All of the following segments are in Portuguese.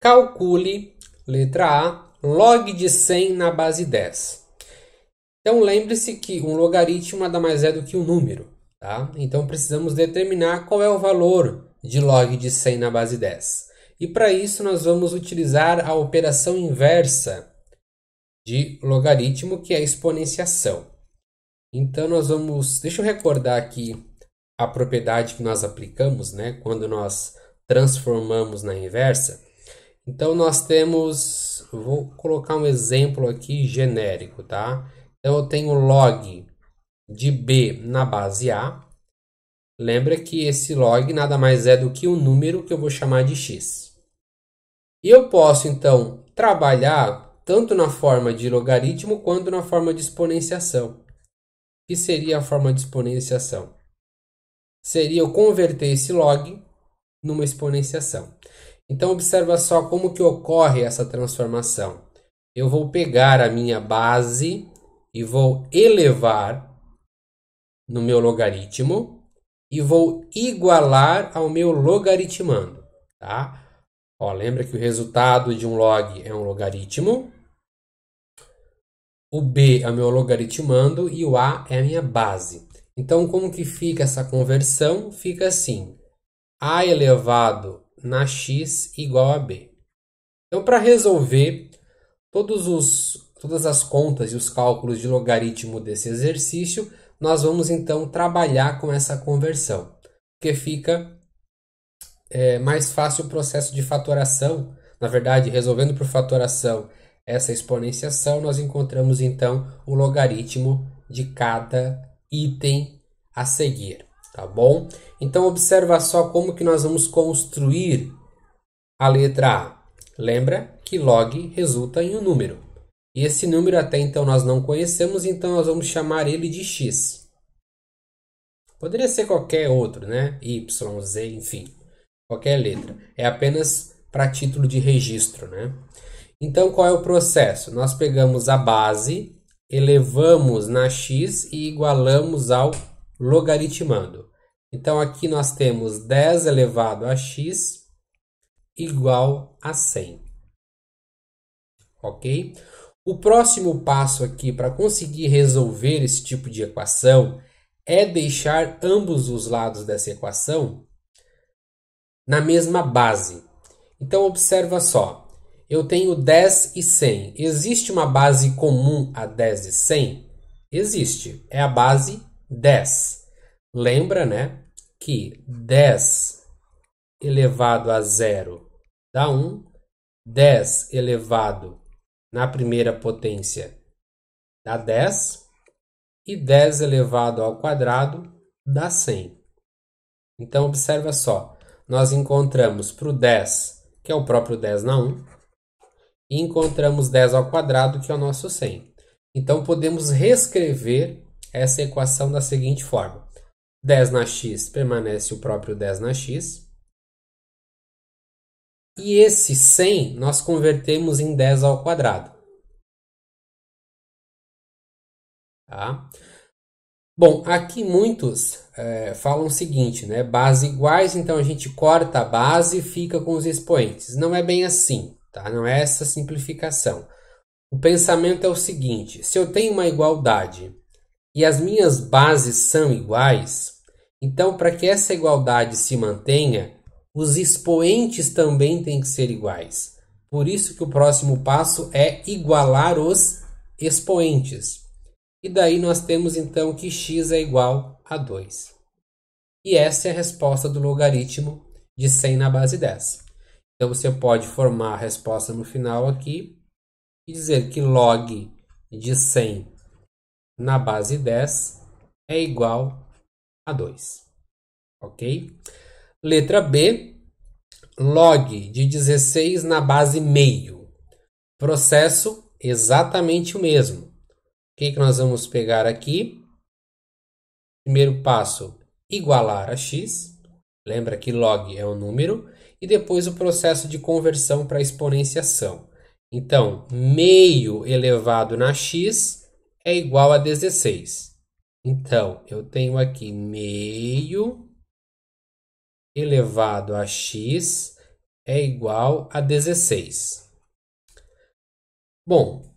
Calcule, letra A, log de 100 na base 10. Então lembre-se que um logaritmo nada mais é do que um número, tá? Então precisamos determinar qual é o valor de log de 100 na base 10. E para isso nós vamos utilizar a operação inversa de logaritmo, que é a exponenciação. Então nós vamos, deixa eu recordar aqui a propriedade que nós aplicamos, né, quando nós transformamos na inversa. Então nós temos, vou colocar um exemplo aqui genérico, tá? Então eu tenho log de b na base a. Lembra que esse log nada mais é do que um número que eu vou chamar de x. E eu posso então trabalhar tanto na forma de logaritmo quanto na forma de exponenciação. O que seria a forma de exponenciação? Seria eu converter esse log numa exponenciação. Então observa só como que ocorre essa transformação. Eu vou pegar a minha base e vou elevar no meu logaritmo e vou igualar ao meu logaritmando, tá? Ó, lembra que o resultado de um log é um logaritmo, o b é o meu logaritmando e o a é a minha base. Então como que fica essa conversão? Fica assim, a elevado na x igual a b. Então, para resolver todas as contas e os cálculos de logaritmo desse exercício, nós vamos então trabalhar com essa conversão, porque fica mais fácil o processo de fatoração. Na verdade, resolvendo por fatoração essa exponenciação, nós encontramos então o logaritmo de cada item a seguir, tá bom? Então observa só como que nós vamos construir a letra A. Lembra que log resulta em um número. E esse número até então nós não conhecemos, então nós vamos chamar ele de x. Poderia ser qualquer outro, né? Y, Z, enfim, qualquer letra. É apenas para título de registro, né? Então qual é o processo? Nós pegamos a base, elevamos na x e igualamos ao logaritmando. Então aqui nós temos 10 elevado a x igual a 100. Ok? O próximo passo aqui para conseguir resolver esse tipo de equação é deixar ambos os lados dessa equação na mesma base. Então observa só, eu tenho 10 e 100. Existe uma base comum a 10 e 100? Existe, é a base 10. Lembra, né, que 10 elevado a 0 dá 1, 10 elevado na primeira potência dá 10 e 10 elevado ao quadrado dá 100. Então observa só, nós encontramos para o 10, que é o próprio 10 na 1, e encontramos 10 ao quadrado, que é o nosso 100. Então podemos reescrever essa equação da seguinte forma: 10 na x permanece o próprio 10 na x, e esse 100 nós convertemos em 10 ao quadrado. Tá? Bom, aqui muitos falam o seguinte, né? Base iguais, então a gente corta a base e fica com os expoentes. Não é bem assim, tá? Não é essa simplificação. O pensamento é o seguinte: se eu tenho uma igualdade e as minhas bases são iguais, então para que essa igualdade se mantenha, os expoentes também têm que ser iguais. Por isso que o próximo passo é igualar os expoentes. E daí nós temos então que x é igual a 2. E essa é a resposta do logaritmo de 100 na base 10. Então você pode formar a resposta no final aqui e dizer que log de 100 na base 10 é igual a 2. Ok? Letra B, log de 16 na base meio. Processo exatamente o mesmo. O que nós vamos pegar aqui? Primeiro passo, igualar a x. Lembra que log é um número. E depois o processo de conversão para exponenciação. Então, meio elevado na x é igual a 16. Então, eu tenho aqui meio elevado a x é igual a 16. Bom,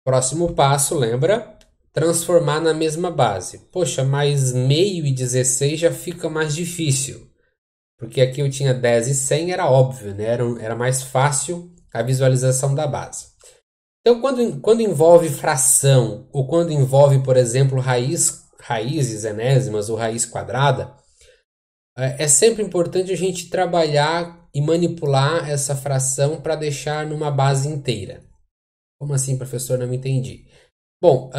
próximo passo, lembra? Transformar na mesma base. Poxa, mas meio e 16 já fica mais difícil. Porque aqui eu tinha 10 e 100, era óbvio, né? Era mais fácil a visualização da base. Então, quando envolve fração, ou quando envolve, por exemplo, raízes enésimas ou raiz quadrada, é sempre importante a gente trabalhar e manipular essa fração para deixar numa base inteira. Como assim, professor? Não me entendi. Bom,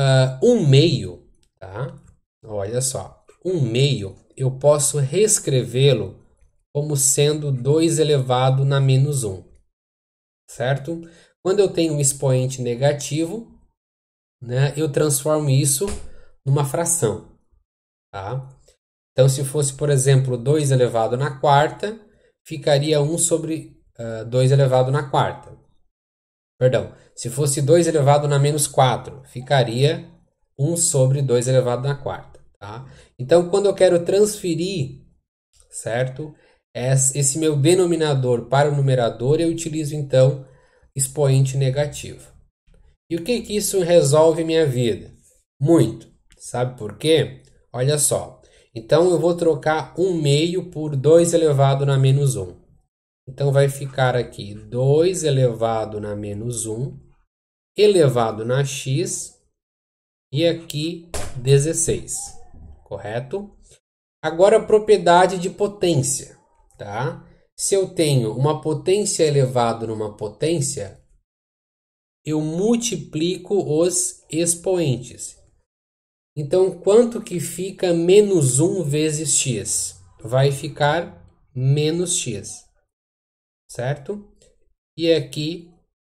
1/2, tá? Olha só, 1/2 eu posso reescrevê-lo como sendo 2 elevado na menos 1, certo? Quando eu tenho um expoente negativo, né, eu transformo isso numa fração, tá? Então, se fosse, por exemplo, 2 elevado na quarta, ficaria 1 sobre 2 elevado na quarta. Perdão, se fosse 2 elevado na menos 4, ficaria 1 sobre 2 elevado na quarta. Tá? Então, quando eu quero transferir, certo? Esse meu denominador para o numerador, eu utilizo, então, expoente negativo. E o que isso resolve minha vida? Muito. Sabe por quê? Olha só. Então, eu vou trocar 1/2 por 2 elevado na menos 1. Então, vai ficar aqui 2 elevado na menos 1, elevado na x, e aqui 16. Correto? Agora, a propriedade de potência. Tá? Se eu tenho uma potência elevado numa potência, eu multiplico os expoentes. Então, quanto que fica menos 1 vezes x? Vai ficar menos x. Certo? E aqui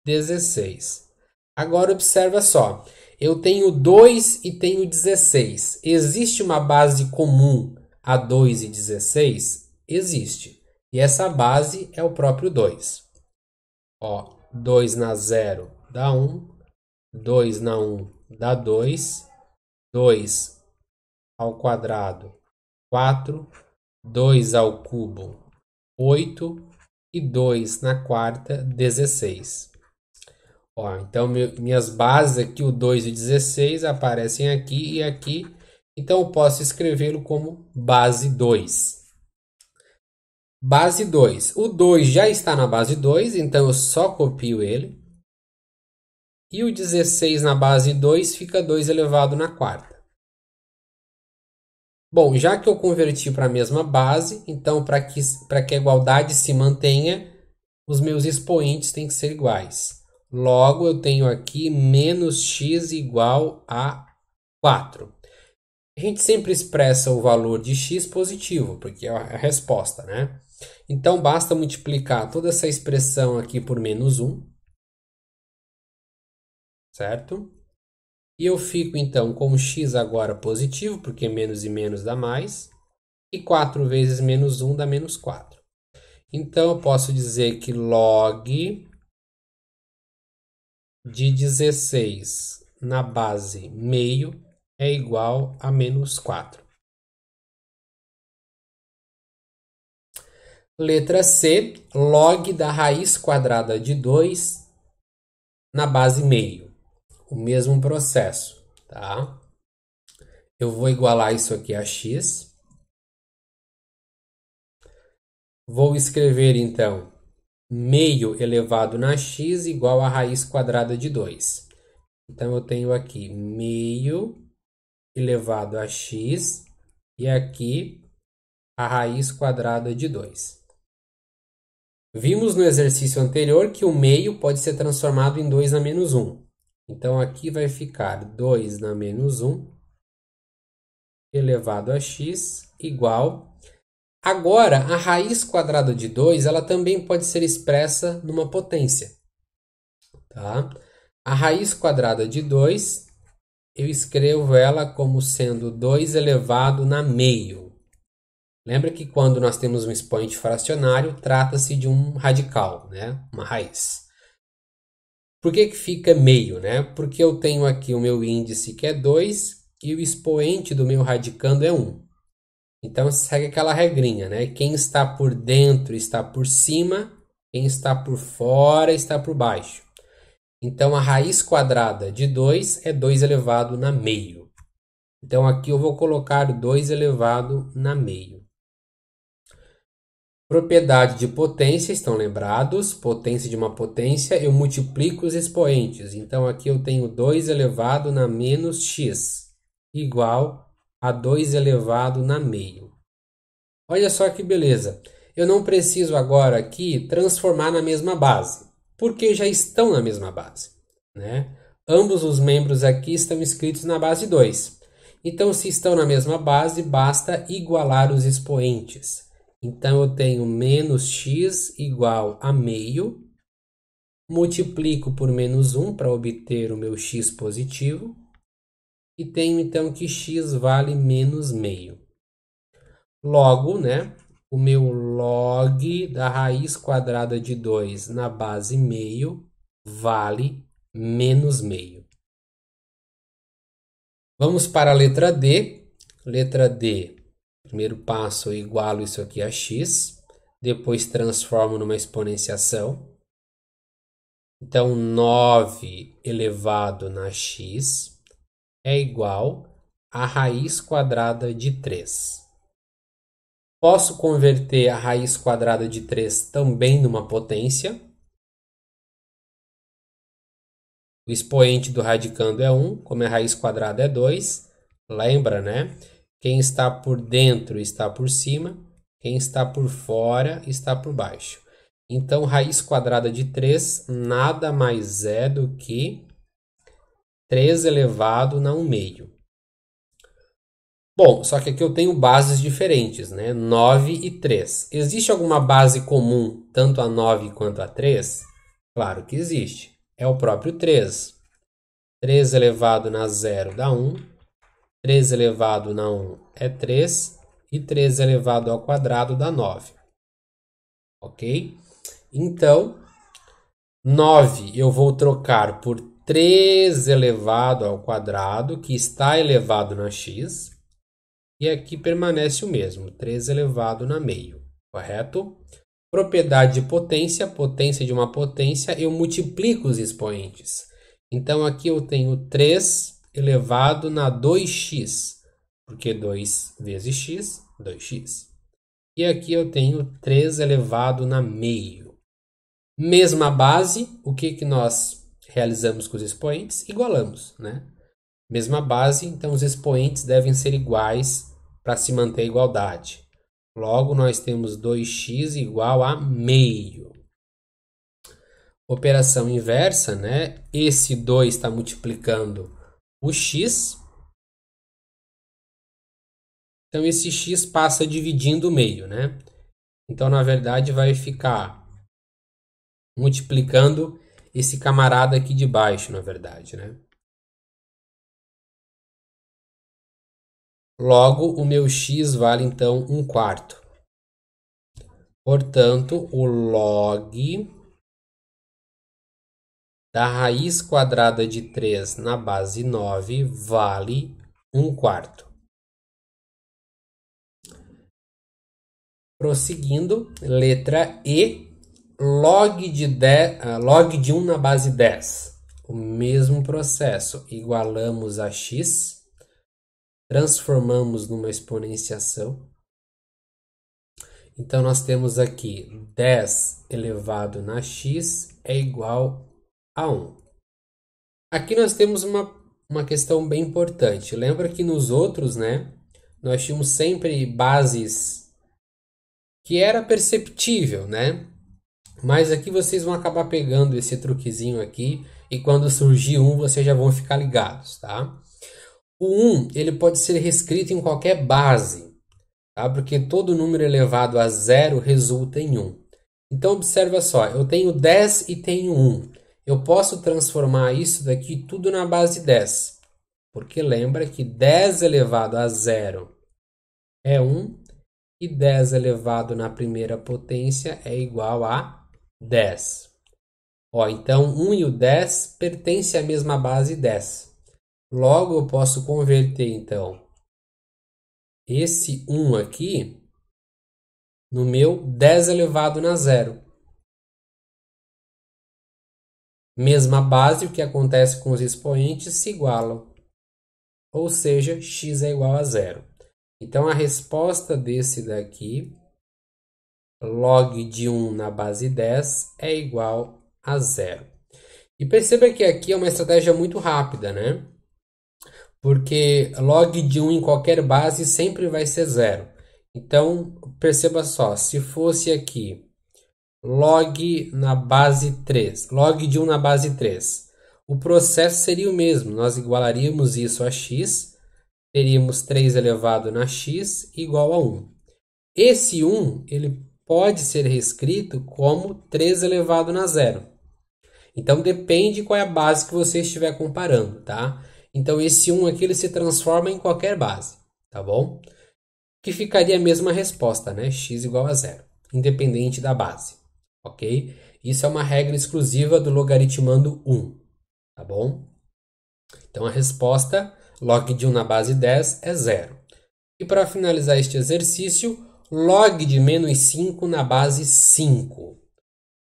16. Agora observa só, eu tenho 2 e tenho 16. Existe uma base comum a 2 e 16? Existe. E essa base é o próprio 2. Ó, 2 na 0 dá 1, 2 na 1 dá 2, 2 ao quadrado 4, 2 ao cubo 8 e 2 na quarta 16. Ó, então, minhas bases aqui, o 2 e o 16, aparecem aqui e aqui. Então, eu posso escrevê-lo como base 2. Base 2. O 2 já está na base 2, então eu só copio ele. E o 16 na base 2 fica 2 elevado na quarta. Bom, já que eu converti para a mesma base, então, para que a igualdade se mantenha, os meus expoentes têm que ser iguais. Logo, eu tenho aqui menos x igual a 4. A gente sempre expressa o valor de x positivo, porque é a resposta, né? Então, basta multiplicar toda essa expressão aqui por menos 1, certo? E eu fico, então, com x agora positivo, porque menos e menos dá mais, e 4 vezes menos 1 dá menos 4. Então, eu posso dizer que log de 16 na base meio é igual a menos 4. Letra C, log da raiz quadrada de 2 na base meio. O mesmo processo, tá? Eu vou igualar isso aqui a x. Vou escrever, então, meio elevado na x igual a raiz quadrada de 2. Então, eu tenho aqui meio elevado a x e aqui a raiz quadrada de 2. Vimos no exercício anterior que o meio pode ser transformado em 2 na menos 1. Então, aqui vai ficar 2 na menos 1 elevado a x igual... Agora, a raiz quadrada de 2 ela também pode ser expressa numa potência. Tá? A raiz quadrada de 2, eu escrevo ela como sendo 2 elevado na meio. Lembra que quando nós temos um expoente fracionário, trata-se de um radical, né? Uma raiz. Por que fica meio? Né? Porque eu tenho aqui o meu índice que é 2 e o expoente do meu radicando é 1. Então, segue aquela regrinha, né? Quem está por dentro está por cima Quem está por fora está por baixo. Então, a raiz quadrada de 2 é 2 elevado na meio. Então, aqui eu vou colocar 2 elevado na meio. Propriedade de potência, estão lembrados? Potência de uma potência, eu multiplico os expoentes. Então, aqui eu tenho 2 elevado na menos x, igual a 2 elevado na meio. Olha só que beleza. Eu não preciso agora aqui transformar na mesma base, porque já estão na mesma base, né? Ambos os membros aqui estão escritos na base 2. Então, se estão na mesma base, basta igualar os expoentes. Então, eu tenho menos x igual a meio, multiplico por menos 1 para obter o meu x positivo, e tenho então que x vale menos meio. Logo, né, o meu log da raiz quadrada de 2 na base meio vale menos meio. Vamos para a letra D. Letra D, primeiro passo, eu igualo isso aqui a x, depois transformo numa exponenciação. Então, 9 elevado na x é igual a raiz quadrada de 3. Posso converter a raiz quadrada de 3 também numa potência. O expoente do radicando é 1, como a raiz quadrada é 2. Lembra, né? Quem está por dentro está por cima, quem está por fora está por baixo. Então, raiz quadrada de 3 nada mais é do que 3 elevado na 1 meio. Bom, só que aqui eu tenho bases diferentes, né? 9 e 3. Existe alguma base comum tanto a 9 quanto a 3? Claro que existe. É o próprio 3. 3 elevado na 0 dá 1. 3 elevado na 1 é 3. E 3 elevado ao quadrado dá 9. Ok? Então, 9 eu vou trocar por 3 elevado ao quadrado, que está elevado na x. E aqui permanece o mesmo, 3 elevado na meio, correto? Propriedade de potência, potência de uma potência, eu multiplico os expoentes. Então, aqui eu tenho 3 elevado na 2x, porque 2 vezes x, 2x. E aqui eu tenho 3 elevado na meio. Mesma base, o que nós realizamos com os expoentes? Igualamos, né? Mesma base, então os expoentes devem ser iguais para se manter a igualdade. Logo, nós temos 2x igual a meio. Operação inversa, né? Esse 2 está multiplicando o x. Então, esse x passa dividindo o meio, né? Então, na verdade, vai ficar multiplicando esse camarada aqui de baixo, na verdade, né? Logo, o meu x vale, então, 1/4. Portanto, o log da raiz quadrada de 3 na base 9 vale 1/4. Prosseguindo, letra E, log de 1 na base 10. O mesmo processo, igualamos a x, transformamos numa exponenciação. Então, nós temos aqui 10 elevado na x é igual a 1. Aqui nós temos uma questão bem importante. Lembra que nos outros, né, nós tínhamos sempre bases que era perceptível, né? Mas aqui vocês vão acabar pegando esse truquezinho aqui e quando surgir 1, vocês já vão ficar ligados, tá? O 1, ele pode ser reescrito em qualquer base, tá? Porque todo número elevado a 0 resulta em 1. Então, observa só, eu tenho 10 e tenho 1. Eu posso transformar isso daqui tudo na base 10. Porque lembra que 10 elevado a 0 é 1 e 10 elevado na primeira potência é igual a 10. Ó, então, 1 e o 10 pertencem à mesma base 10. Logo, eu posso converter, então, esse 1 aqui no meu 10 elevado na 0. Mesma base, o que acontece com os expoentes se igualam. Ou seja, x é igual a zero. Então, a resposta desse daqui, log de 1 na base 10, é igual a zero. E perceba que aqui é uma estratégia muito rápida, né? Porque log de 1 em qualquer base sempre vai ser zero. Então, perceba só, se fosse aqui log na base 3, log de 1 na base 3, o processo seria o mesmo. Nós igualaríamos isso a x, teríamos 3 elevado na x igual a 1. Esse 1 ele pode ser reescrito como 3 elevado na zero. Então depende qual é a base que você estiver comparando, tá? Então esse 1 aqui ele se transforma em qualquer base, tá bom? Que ficaria a mesma resposta, né? X igual a zero, independente da base, ok? Isso é uma regra exclusiva do logaritmando 1, tá bom? Então a resposta, log de 1 na base 10 é zero. E para finalizar este exercício, log de menos 5 na base 5.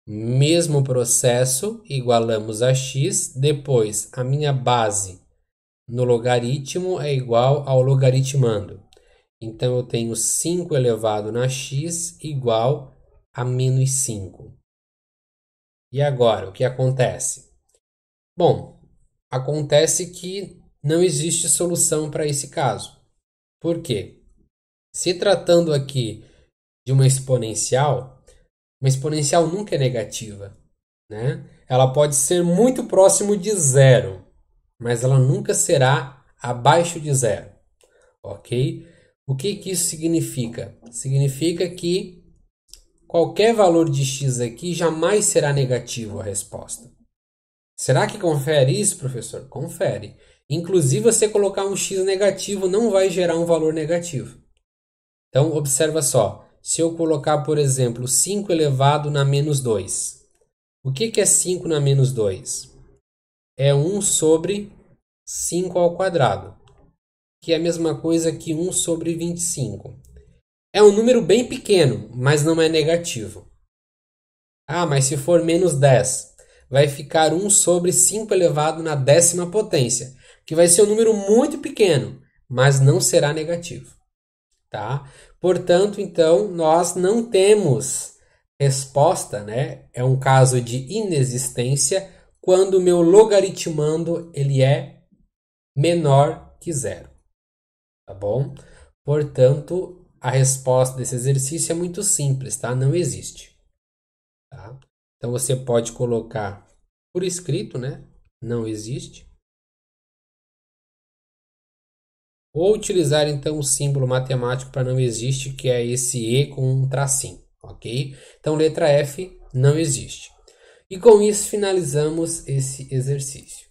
Mesmo processo, igualamos a x, depois a minha base no logaritmo é igual ao logaritmando. Então eu tenho 5 elevado na x igual a menos 5. E agora, o que acontece? Bom, acontece que não existe solução para esse caso. Por quê? Se tratando aqui de uma exponencial nunca é negativa, né? Ela pode ser muito próximo de zero, mas ela nunca será abaixo de zero, ok? O que isso significa? Significa que qualquer valor de x aqui jamais será negativo a resposta. Será que confere isso, professor? Confere. Inclusive, você colocar um x negativo não vai gerar um valor negativo. Então, observa só. Se eu colocar, por exemplo, 5 elevado na menos 2. O que é 5 na menos 2? É 1 sobre 5 ao quadrado, que é a mesma coisa que 1 sobre 25. É um número bem pequeno, mas não é negativo. Ah, mas se for menos 10, vai ficar 1 sobre 5 elevado na 10ª potência, que vai ser um número muito pequeno, mas não será negativo. Tá? Portanto, então, nós não temos resposta, né? É um caso de inexistência quando o meu logaritmando ele é menor que zero, tá bom? Portanto, a resposta desse exercício é muito simples, tá? Não existe, tá? Então, você pode colocar por escrito, né? Não existe. Ou utilizar então o símbolo matemático para não existe, que é esse E com um tracinho, ok? Então, letra F não existe. E com isso finalizamos esse exercício.